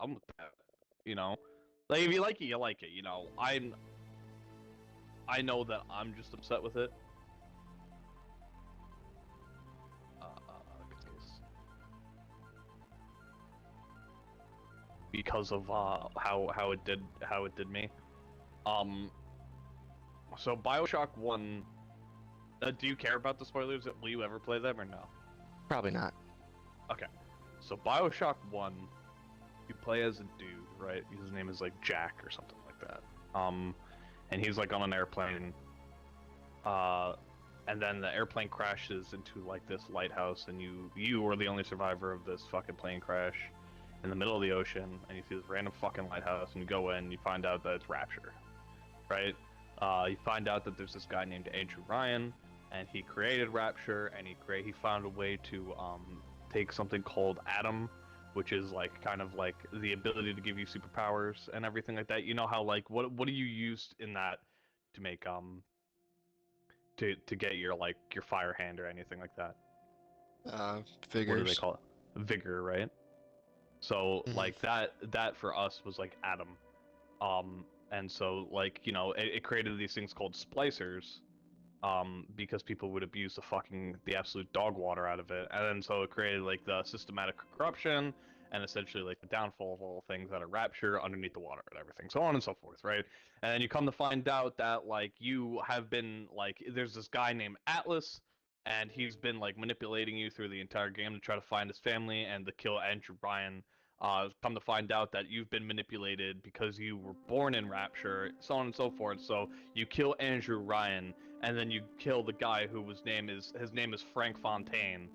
I'm with that. You know, like if you like it, you like it. You know, I know that I'm just upset with it. Uh, because of how it did me. Um, so Bioshock One. Do you care about the spoilers? Will you ever play them or no? Probably not. Okay. So Bioshock One, you play as a dude, right? His name is like Jack or something like that. And he's like on an airplane. Uh, and then the airplane crashes into like this lighthouse, and you are the only survivor of this fucking plane crash in the middle of the ocean, and you see this random fucking lighthouse, and you go in, and you find out that it's Rapture, right? You find out that there's this guy named Andrew Ryan, and he created Rapture, and he found a way to take something called Atom, which is like kind of like the ability to give you superpowers and everything like that. You know how like what do you use in that to make to get your like your fire hand or anything like that? What do they Figures. call it? Vigor, right? So Mhm. like that for us was like Atom. And so like you know it created these things called splicers, because people would abuse the absolute dog water out of it, and then so it created like the systematic corruption and essentially like the downfall of all things that are Rapture underneath the water and everything, so on and so forth, right? And then you come to find out that like you have been like there's this guy named Atlas, and he's been like manipulating you through the entire game to try to find his family and to kill Andrew Ryan. Come to find out that you've been manipulated because you were born in Rapture, so on and so forth. So you kill Andrew Ryan, and then you kill the guy his name is Frank Fontaine,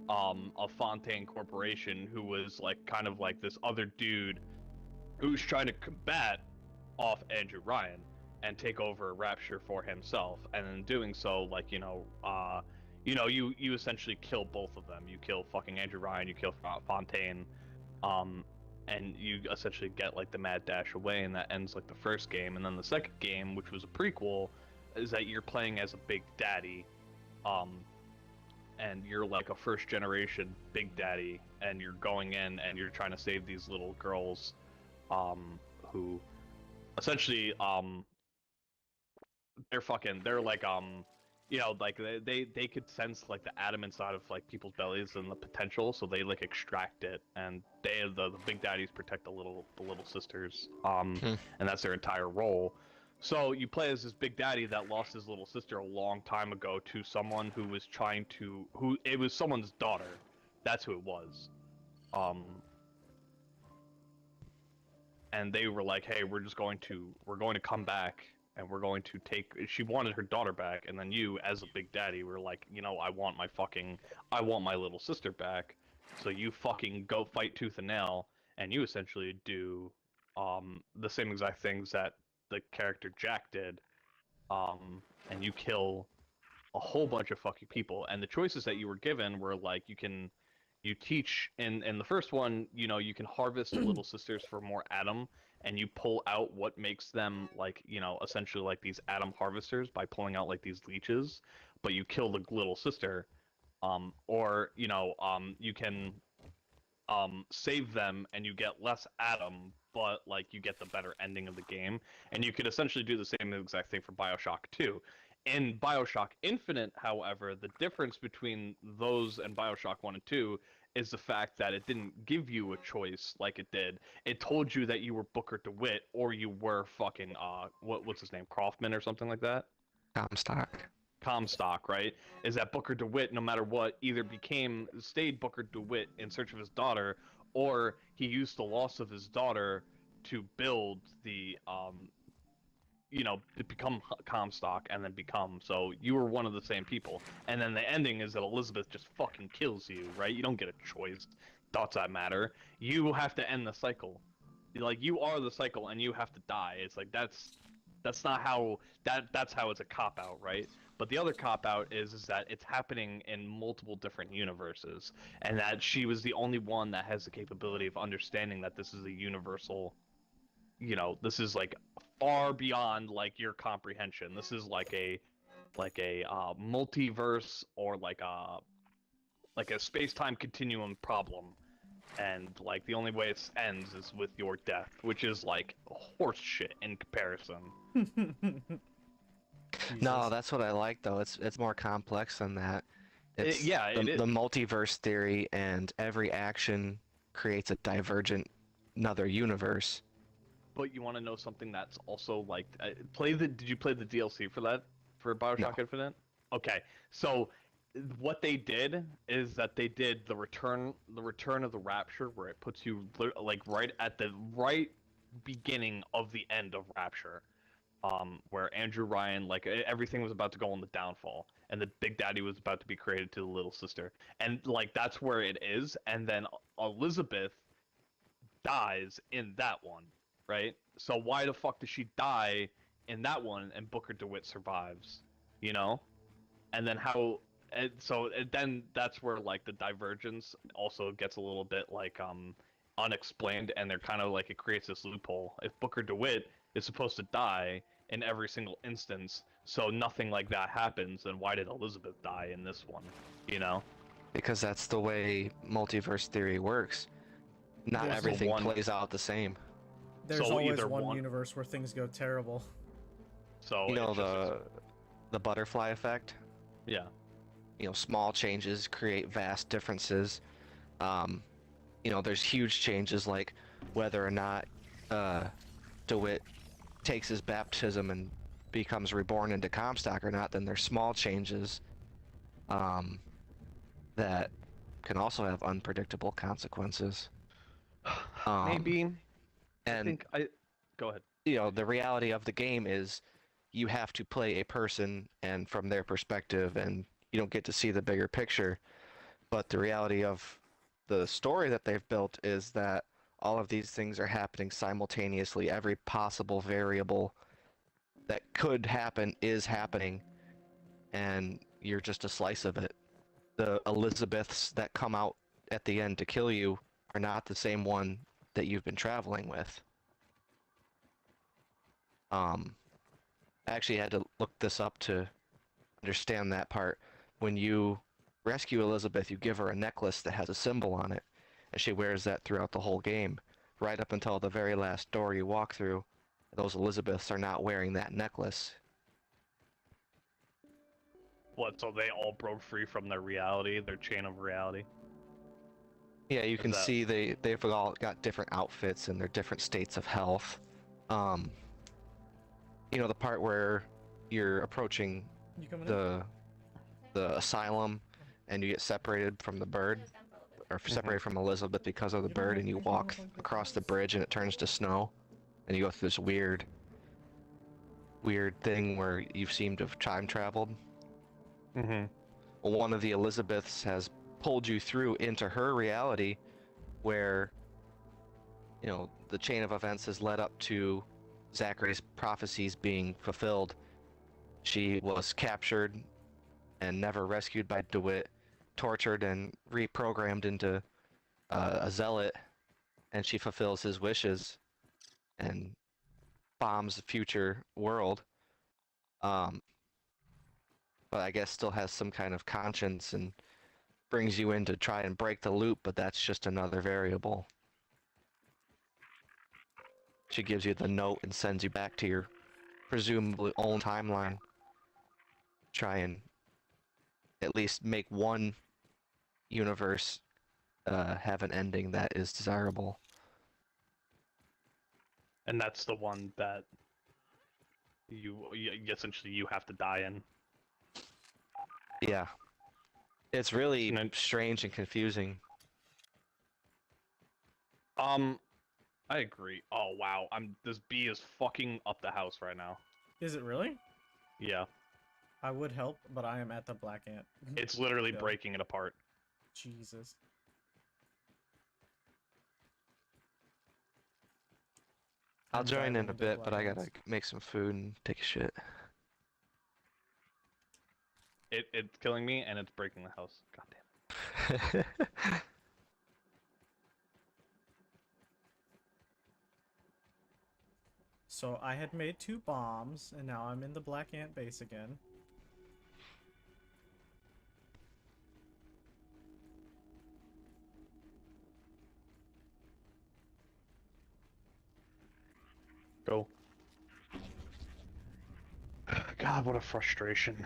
of Fontaine Corporation, who was like kind of like this other dude who's trying to combat off Andrew Ryan and take over Rapture for himself, and in doing so, like you essentially kill both of them. You kill fucking Andrew Ryan, you kill Fontaine, um, and you essentially get like the mad dash away, and that ends like the first game. And then the second game, which was a prequel, is that you're playing as a Big Daddy, um, and you're like a first generation Big Daddy, and you're going in and you're trying to save these little girls, who essentially they're like like they could sense like the atom inside of like people's bellies and the potential, so they like extract it, and the big daddies protect the little sisters, Hmm. and that's their entire role. So you play as this big daddy that lost his little sister a long time ago to someone who was trying to who it was someone's daughter. That's who it was. um and they were like, "Hey, we're going to come back, and we're going to take." She wanted her daughter back, and then you, as a big daddy, were like, I want my little sister back. So you fucking go fight tooth and nail, and you essentially do the same exact things that the character Jack did, and you kill a whole bunch of fucking people. And the choices that you were given were like you teach in the first one, you can harvest little sisters for more atom, and you pull out what makes them like, essentially like these atom harvesters by pulling out like these leeches, but you kill the little sister. Or you can save them and you get less atom, but like you get the better ending of the game. And you could essentially do the same exact thing for Bioshock 2. In Bioshock Infinite, however, the difference between those and Bioshock 1 and 2 is the fact that it didn't give you a choice like it did. It told you that you were Booker DeWitt or you were fucking what's his name, Kaufman or something like that. Comstock. Comstock, right? Is that Booker DeWitt, no matter what, either stayed Booker DeWitt in search of his daughter, or he used the loss of his daughter to build to become Comstock and then become. So you were one of the same people. And then the ending is that Elizabeth just fucking kills you, right? You don't get a choice. Thoughts that matter. You have to end the cycle. Like you are the cycle, and you have to die. It's like that's not how that's how it's a cop out, right? But the other cop out is that it's happening in multiple different universes, and that she was the only one that has the capability of understanding that this is a universal. This is like far beyond like your comprehension. This is like a multiverse, or like a space-time continuum problem, and like the only way it ends is with your death, which is like horse shit in comparison. No, Jesus. that's what I like though. It's more complex than that. It's Yeah, it the is. multiverse theory, and every action creates a divergent another universe. But you want to know something that's also like Did you play the DLC for that for No. Bioshock Infinite? Okay, so what they did is that they did the return of the Rapture, where it puts you like right at the right beginning of the end of Rapture, where Andrew Ryan, like everything was about to go on the downfall, and the Big Daddy was about to be created to the little sister, and like that's where it is, and then Elizabeth dies in that one, right? So why the fuck does she die in that one and Booker DeWitt survives? You know? And then then that's where like the divergence also gets a little bit like unexplained, and they're kind of like it creates this loophole. If Booker DeWitt is supposed to die in every single instance, so nothing like that happens, then why did Elizabeth die in this one? You know? Because that's the way multiverse theory works. Not There's everything one- plays out the same. There's So always either one one- universe where things go terrible. So You know it's just, the butterfly effect. yeah. You know, small changes create vast differences. You know, there's huge changes like whether or not DeWitt takes his baptism and becomes reborn into Comstock or not. Then there's small changes that can also have unpredictable consequences. Maybe. I And think I. Go ahead. you know, the reality of the game is you have to play a person and from their perspective, and you don't get to see the bigger picture. But the reality of the story that they've built is that all of these things are happening simultaneously. Every possible variable that could happen is happening, and you're just a slice of it. The Elizabeths that come out at the end to kill you are not the same one that you've been traveling with. I actually had to look this up to understand that part. When you rescue Elizabeth, you give her a necklace that has a symbol on it, and she wears that throughout the whole game, right up until the very last door you walk through. Those Elizabeths are not wearing that necklace. What? So they all broke free from their reality, their chain of reality. Yeah, you can that- see they've all got different outfits and their different states of health. You know, the part where you're approaching You coming in? the asylum and you get separated from the bird, or separated from Elizabeth because of the bird, and you walk across the bridge and it turns to snow, and you go through this weird thing where you seem to have time traveled. Mm-hmm. Well, one of the Elizabeths has pulled you through into her reality where, you know, the chain of events has led up to Zachary's prophecies being fulfilled. She was captured and never rescued by DeWitt, tortured and reprogrammed into a zealot, and she fulfills his wishes and bombs the future world. But I guess still has some kind of conscience and brings you in to try and break the loop, but that's just another variable. She gives you the note and sends you back to your presumably own timeline. Try and at least make one universe have an ending that is desirable. And that's the one that essentially you have to die in. Yeah. It's really And then- strange and confusing. I agree. Oh wow, this bee is fucking up the house right now. Is it really? Yeah, I would help, but I am at the Black Ant. it's literally Yeah. breaking it apart. Jesus. I'll I'm join in diving a into bit, but I Black gotta Ants. make some food and take a shit. It's killing me and it's breaking the house. God damn it. So I had made 2 bombs, and now I'm in the Black Ant base again. Go. God, what a frustration.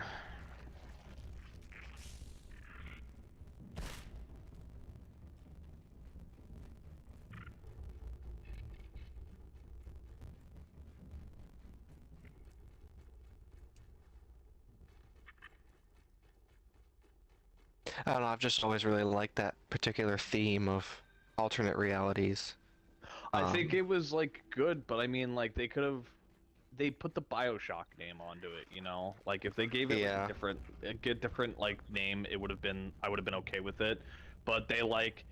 I don't know. I've just always really liked that particular theme of alternate realities. I think Um, it was like good, but I mean, like they put the BioShock name onto it, you know? Like if they gave it like Yeah. a different like name, I would have been okay with it. But they like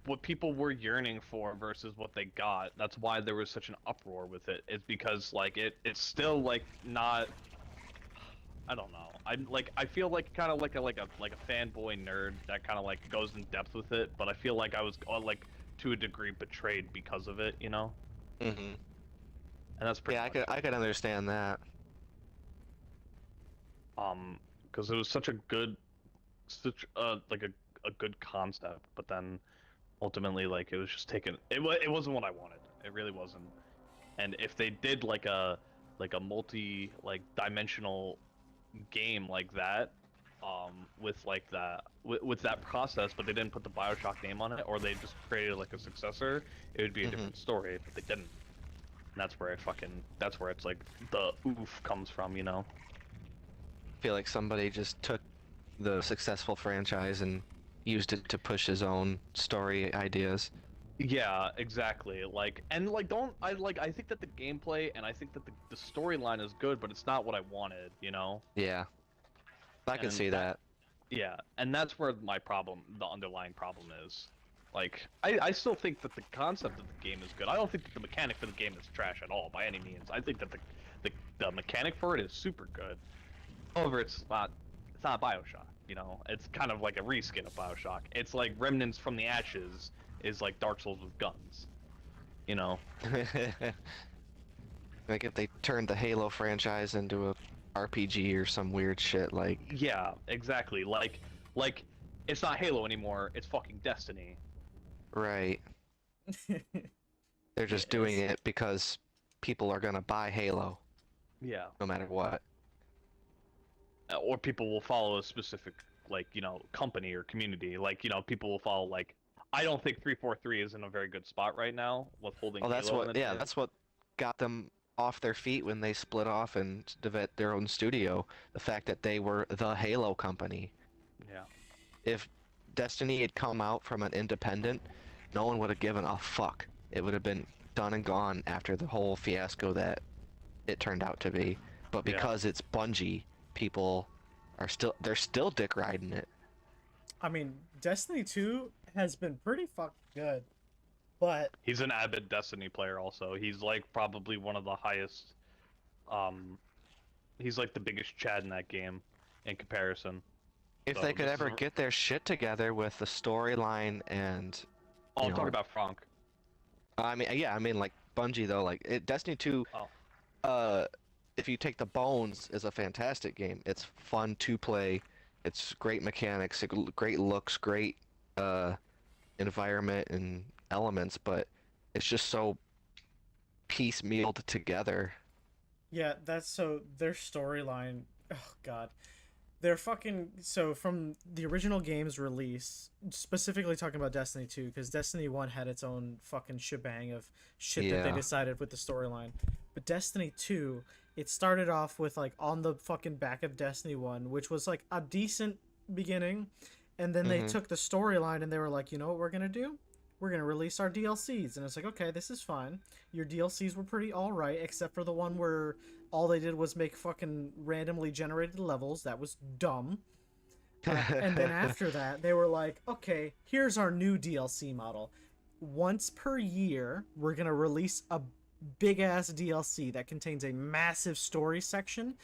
what people were yearning for versus what they got. That's why there was such an uproar with it. It's because like it's still like not. I don't know. I feel like kind of like a fanboy nerd that kind of like goes in depth with it, but I feel like I was like to a degree betrayed because of it, you know? mhm. And that's pretty Yeah, much I could understand that. because it was such a good such like a good concept, but then ultimately like it was just taken it wasn't what I wanted. It really wasn't. And if they did like a multi like dimensional game like that, with like that with that process, but they didn't put the BioShock name on it, or they just created like a successor, it would be a Mhm. different story, but they didn't. And that's where it's like the oof comes from, you know? I feel like somebody just took the successful franchise and used it to push his own story ideas. Yeah, exactly. Like, and like, don't I like? I think that the gameplay and I think that the storyline is good, but it's not what I wanted, you know. Yeah, I can And see that. yeah, and that's where my problem, the underlying problem is. Like, I still think that the concept of the game is good. I don't think that the mechanic for the game is trash at all by any means. I think that the mechanic for it is super good. However, it's not BioShock, you know. It's kind of like a reskin of BioShock. It's like Remnants from the Ashes is like Dark Souls with guns, you know. Like if they turned the Halo franchise into a RPG or some weird shit like Yeah, exactly. Like it's not Halo anymore. It's fucking Destiny. right. They're just doing Yes. it because people are gonna buy Halo Yeah. no matter what. Or people will follow a specific like company or community. Like people will follow like I don't think 343 is in a very good spot right now with holding Oh, that's Halo in what, its yeah, name. that's what got them off their feet when they split off and developed their own studio. The fact that they were the Halo company. Yeah. If Destiny had come out from an independent, no one would have given a fuck. It would have been done and gone after the whole fiasco that it turned out to be. But Yeah. because it's Bungie, people they're still dick riding it. I mean, Destiny 2 has been pretty fucking good, but He's an avid Destiny player also. He's like probably one of the highest um he's like the biggest Chad in that game in comparison. If So they could this is ever get their shit together with the storyline and, oh, you I'm talking know, about Frank. I mean, yeah, I mean like Bungie though, like Destiny 2, Oh. uh, if you take the bones, is a fantastic game. It's fun to play. It's great mechanics, great looks, great uh environment and elements, but it's just so piecemealed together. yeah, that's so their storyline. Oh god, they're fucking so from the original game's release, specifically talking about Destiny 2, because Destiny 1 had its own fucking shebang of shit that they Yeah. decided with the storyline. But Destiny 2, it started off with like on the fucking back of Destiny 1, which was like a decent beginning, and then they Hmm. took the storyline and they were like, you know what we're gonna do? We're gonna release our DLCs, and it's like, okay, this is fine. Your DLCs were pretty all right, except for the one where all they did was make fucking randomly generated levels. That was dumb. And then after that, they were like, okay, here's our new DLC model. Once per year, we're going to release a big ass DLC that contains a massive story section.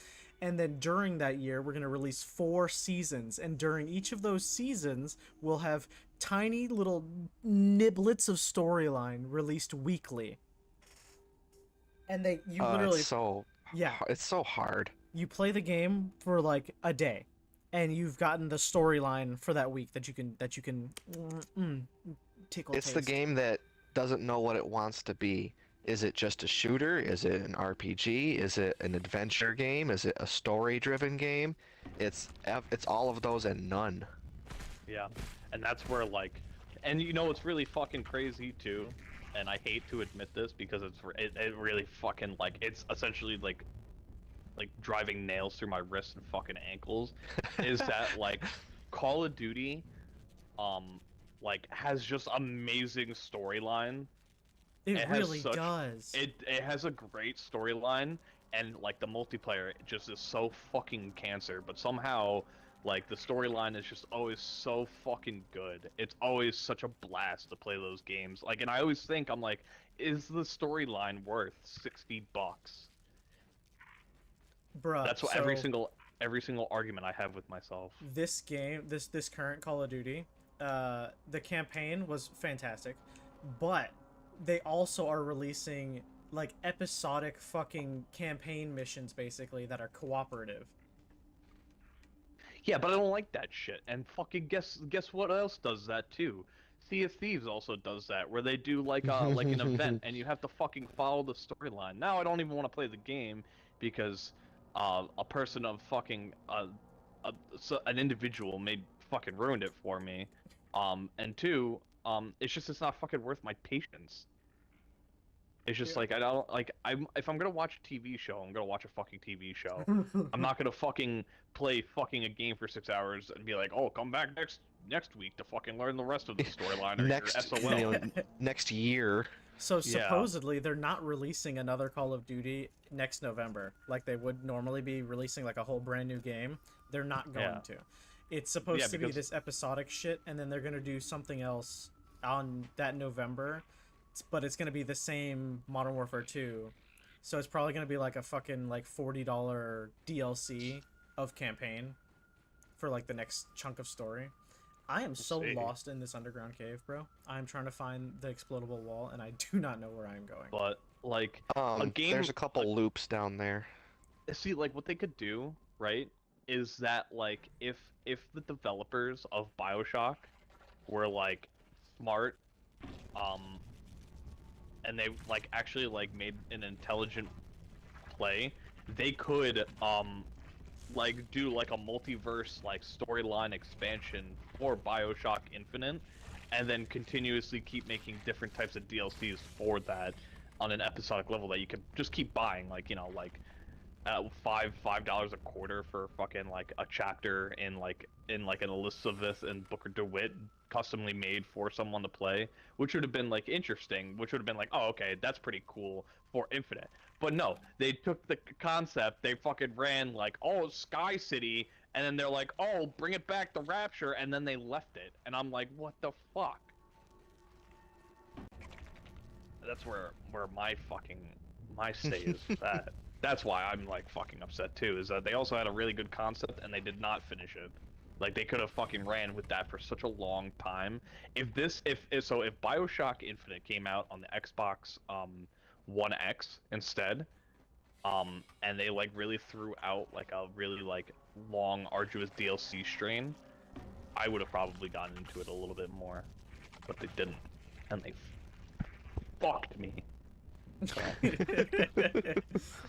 And then during that year, we're going to release 4 seasons. And during each of those seasons, we'll have tiny little niblets of storyline released weekly. And you literally, yeah, it's so hard. you play the game for like a day and you've gotten the storyline for that week that you can tickle It's the taste. game that doesn't know what it wants to be. Is it just a shooter? Is it an RPG? Is it an adventure game? Is it a story-driven game? It's all of those and none. Yeah, and that's where like, and you know what's really fucking crazy too, and I hate to admit this because it really fucking like it's essentially like driving nails through my wrists and fucking ankles, is that like Call of Duty, like has just amazing storyline. It has really does. It has a great storyline, and like the multiplayer just is so fucking cancer, but somehow like the storyline is just always so fucking good. It's always such a blast to play those games. Like, and I always think, I'm like, is the storyline worth $60? Bruh, That's what so every single argument I have with myself. this game, this current Call of Duty, the campaign was fantastic, but they also are releasing like episodic fucking campaign missions basically that are cooperative. Yeah, but I don't like that shit. And fucking guess what else does that too? Sea of Thieves also does that, where they do like an event, and you have to fucking follow the storyline. Now I don't even want to play the game because a person of fucking an individual made fucking ruined it for me. And two, it's not fucking worth my patience. It's just Yeah. like I don't like if I'm gonna watch a TV show, I'm gonna watch a fucking TV show. I'm not gonna fucking play fucking a game for 6 hours and be like, oh, come back next week to fucking learn the rest of the storyline or Next, your SOL. you know, next year. So Yeah. supposedly they're not releasing another Call of Duty next November like they would normally be releasing like a whole brand new game. They're not going Yeah. to. It's supposed Yeah, to be because- this episodic shit, and then they're gonna do something else on that November, but it's gonna be the same Modern Warfare 2. So it's probably gonna be like a fucking like $40 DLC of campaign for like the next chunk of story. I am so see. lost in this underground cave, bro. I'm trying to find the explodable wall, and I do not know where I'm going. But like game- There's a couple loops down there. see, like what they could do, right, is that like if the developers of BioShock were like smart, and they like actually like made an intelligent play, they could like do like a multiverse like storyline expansion for BioShock Infinite, and then continuously keep making different types of DLCs for that on an episodic level that you could just keep buying, like, you know, like $5 a quarter for fucking like a chapter in an Elizabeth and Booker DeWitt customly made for someone to play, which would have been like interesting, which would have been like, oh, okay, that's pretty cool for Infinite. But no, they took the concept, they fucking ran like, oh, Sky City, and then they're like, oh, bring it back to Rapture, and then they left it, and I'm like, what the fuck? That's where my stay is at. That's why I'm like fucking upset too, is that they also had a really good concept and they did not finish it. Like they could have fucking ran with that for such a long time. If BioShock Infinite came out on the Xbox One X instead, and they like really threw out like a really like long, arduous DLC strain, I would have probably gotten into it a little bit more. But they didn't. And they fucked me.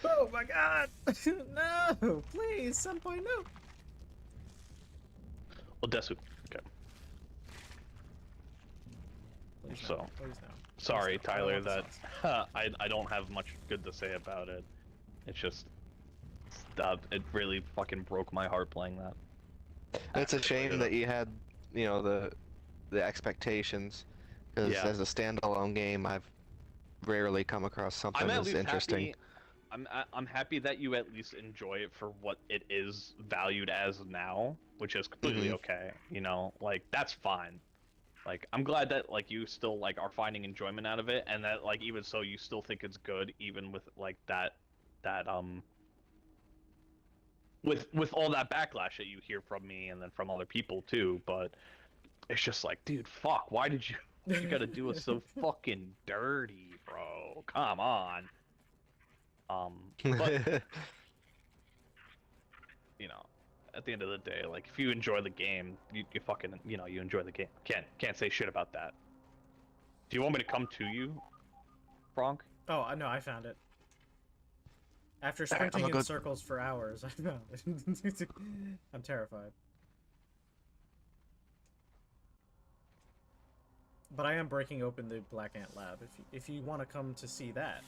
Oh my god! No! Please, Senpai, no! Well, Desu. Okay. Please no. So, Please no. sorry, Please no. I don't Tyler, want the that sauce. I don't have much good to say about it. It's just it really fucking broke my heart playing that. It's a shame that you had, you know, the expectations, because Yeah. as a standalone game, I've rarely come across something I'm at as least interesting. happy. I'm happy that you at least enjoy it for what it is valued as now, which is completely Mhm. okay. You know, like that's fine. Like I'm glad that like you still like are finding enjoyment out of it, and that like even so you still think it's good, even with like that with all that backlash that you hear from me and then from other people too. But it's just like, dude, fuck, why did you gotta do us so fucking dirty, bro? Come on. But you know, at the end of the day, like if you enjoy the game, you fucking, you know, you enjoy the game. Can't say shit about that. Do you want me to come to you, Frank? Oh, I know, I found it. After Alright, I'm sprinting gonna in go- circles for hours, I found it. I'm terrified. But I am breaking open the Black Ant Lab. If you want to come to see that,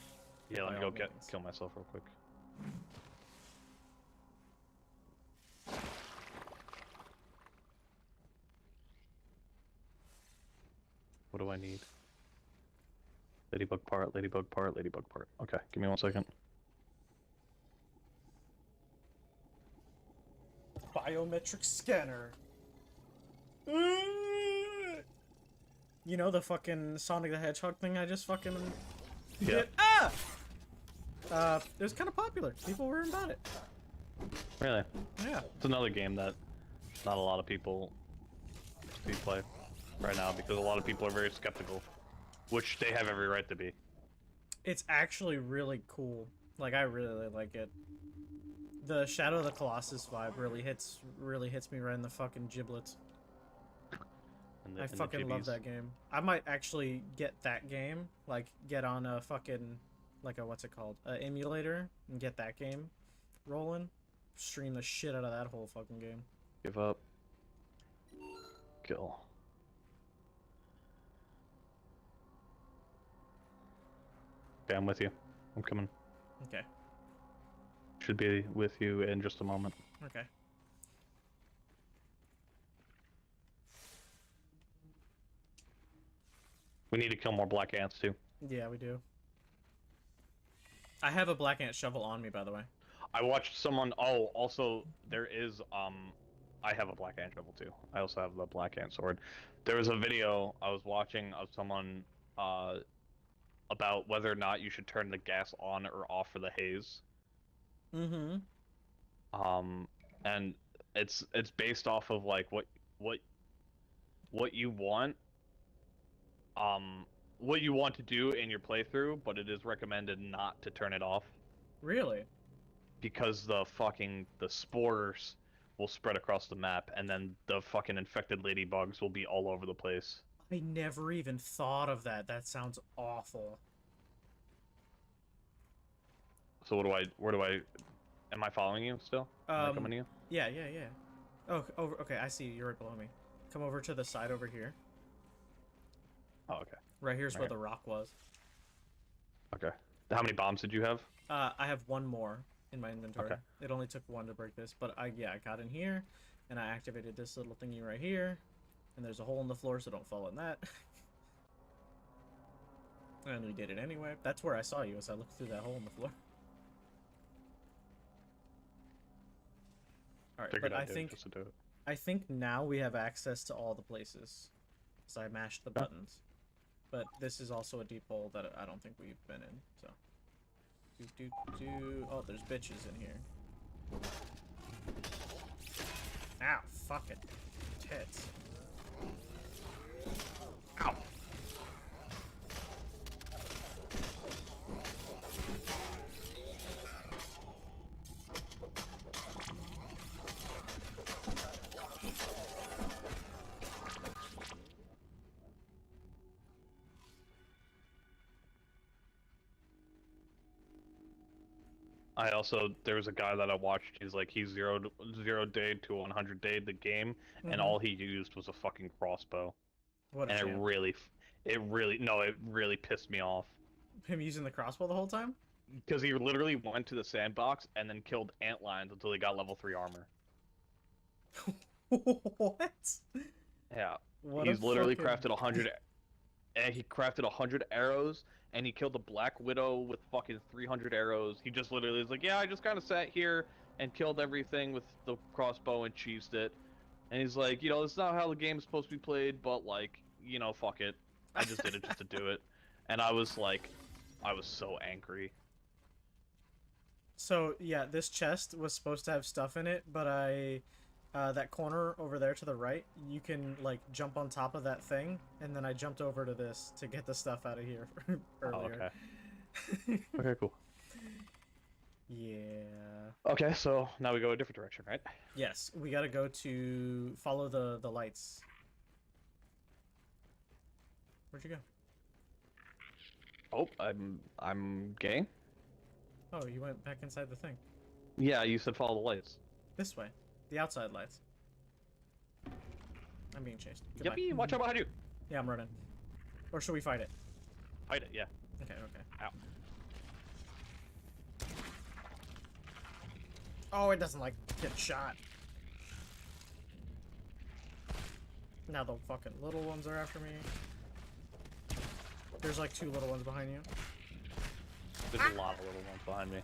Yeah, let by me go all means. kill myself real quick. What do I need? Ladybug part, ladybug part, ladybug part. Okay, give me 1 second. Biometric scanner. You know the fucking Sonic the Hedgehog thing I just fucking Yeah. did? Ah! It was kind of popular. People were about it. Really? Yeah. It's another game that not a lot of people see play right now because a lot of people are very skeptical, which they have every right to be. It's actually really cool. Like, I really like it. The Shadow of the Colossus vibe really hits me right in the fucking giblets. I fucking love that game. I might actually get that game, like get on a fucking, like a, what's it called, emulator, and get that game rolling. Stream the shit out of that whole fucking game. Give up. Kill. Okay, I'm with you. I'm coming. Okay. Should be with you in just a moment. Okay. We need to kill more black ants too. Yeah, we do. I have a Black Ant shovel on me, by the way. I watched someone. Oh, also there is I have a black ant shovel too. I also have the black ant sword. There was a video I was watching of someone about whether or not you should turn the gas on or off for the haze. Mm-hmm. And it's based off of like what you want. What you want to do in your playthrough, but it is recommended not to turn it off Really? because the spores will spread across the map, and then the fucking infected ladybugs will be all over the place. I never even thought of that. That sounds awful. So where do I, am I following you still? Am I coming to you? Yeah. Oh, over. Okay, I see you. You're right below me. Come over to the side over here. Oh, okay. Right here's where Okay. the rock was. Okay. How many bombs did you have? I have one more in my inventory. Okay. It only took one to break this, but I got in here, and I activated this little thingy right here, and there's a hole in the floor, so don't fall in that. And we did it anyway. That's where I saw you, as I looked through that hole in the floor. All right, Figured but I'd do it think just to do it. I think now we have access to all the places, so I mashed the buttons. But this is also a deep hole that I don't think we've been in. So, oh, there's bitches in here. Ow, fuck it, tits. Ow. There was a guy that I watched. He's like he zero day to 100 day the game, and all he used was a fucking crossbow, What a and champ. it really pissed me off Him using the crossbow the whole time? because he literally went to the sandbox and then killed antlions until he got level 3 armor. What? Yeah, What he's a literally fucking- crafted 100. And he crafted 100 arrows, and he killed the Black Widow with fucking 300 arrows. He just literally was like, yeah, I just kind of sat here and killed everything with the crossbow and cheesed it. And he's like, this is not how the game's supposed to be played, but like, fuck it. I just did it just to do it. And I was like, I was so angry. So yeah, this chest was supposed to have stuff in it, but that corner over there to the right, you can like jump on top of that thing, and then I jumped over to this to get the stuff out of here earlier. Oh, okay. Okay, cool. Yeah. Okay, so now we go a different direction, right? Yes, we gotta go to follow the lights. Where'd you go? Oh, I'm gay. Oh, you went back inside the thing. Yeah, you said follow the lights. This way. The outside lights. I'm being chased. Goodbye. Yippee! Watch out behind you. Yeah, I'm running. Or should we fight it? Fight it. Yeah. Okay, okay. Ow. Oh, it doesn't like get shot. Now the fucking little ones are after me. There's like 2 little ones behind you. There's a lot of little ones behind me.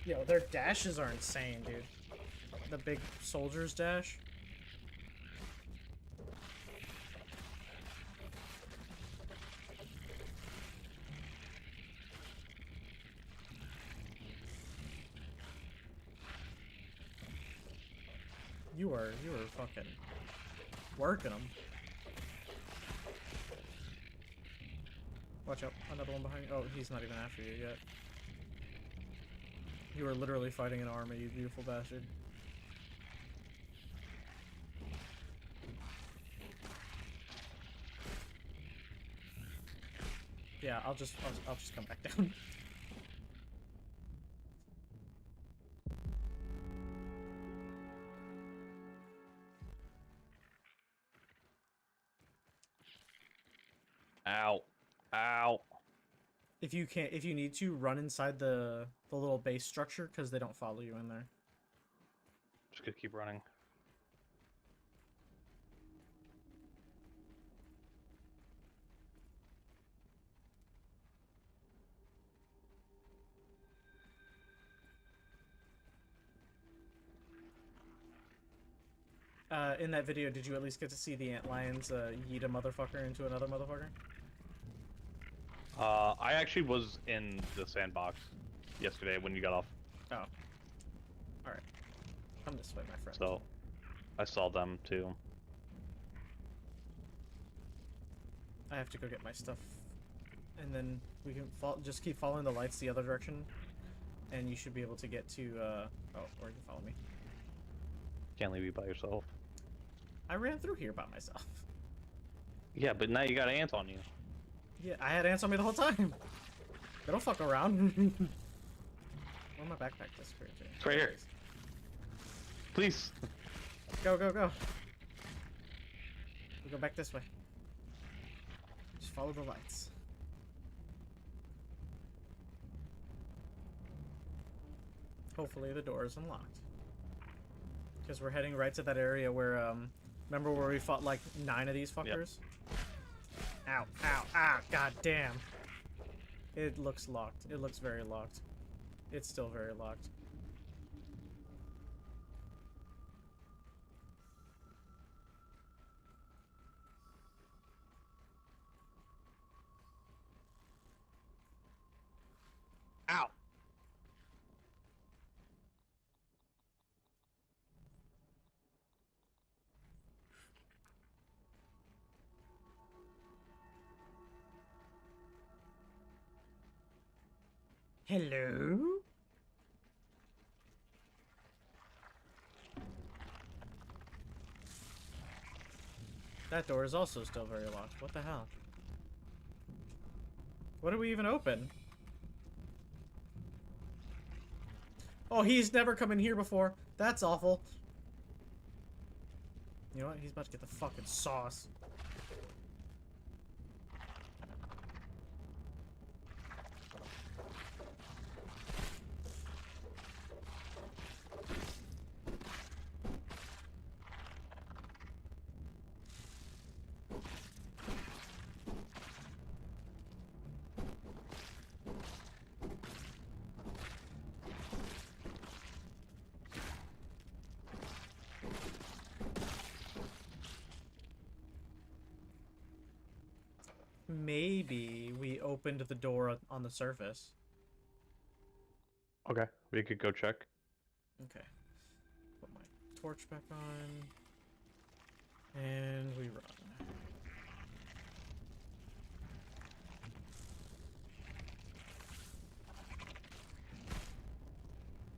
Yo, their dashes are insane, dude. The big soldier's dash. You are fucking working them. Watch out, another one behind you. Oh, he's not even after you yet. You are literally fighting an army, you beautiful bastard. Yeah, I'll just come back down. Ow. Ow. If you need to, run inside the little base structure because they don't follow you in there. Just gonna keep running. In that video, did you at least get to see the antlions yeet a motherfucker into another motherfucker? I actually was in the sandbox yesterday when you got off. Oh. Alright. Come this way, my friend. So, I saw them too. I have to go get my stuff. And then we can just keep following the lights the other direction. And you should be able to get to, oh, or you can follow me. Can't leave you by yourself. I ran through here by myself. Yeah, but now you got ants on you. Yeah, I had ants on me the whole time. They don't fuck around. Where my backpack disappeared to? It's right here. Please. Go, go, go. We go back this way. Just follow the lights. Hopefully the door is unlocked. Because we're heading right to that area where, remember where we fought like 9 of these fuckers? Yep. Ow, ow, ah, god damn. It looks locked. It looks very locked. It's still very locked. Ow. Hello? That door is also still very locked. What the hell? What did we even open? Oh, he's never come in here before. That's awful. You know what? He's about to get the fucking sauce. Maybe we opened the door on the surface. Okay, we could go check. Okay. Put my torch back on. And we run.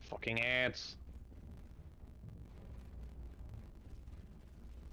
Fucking ants.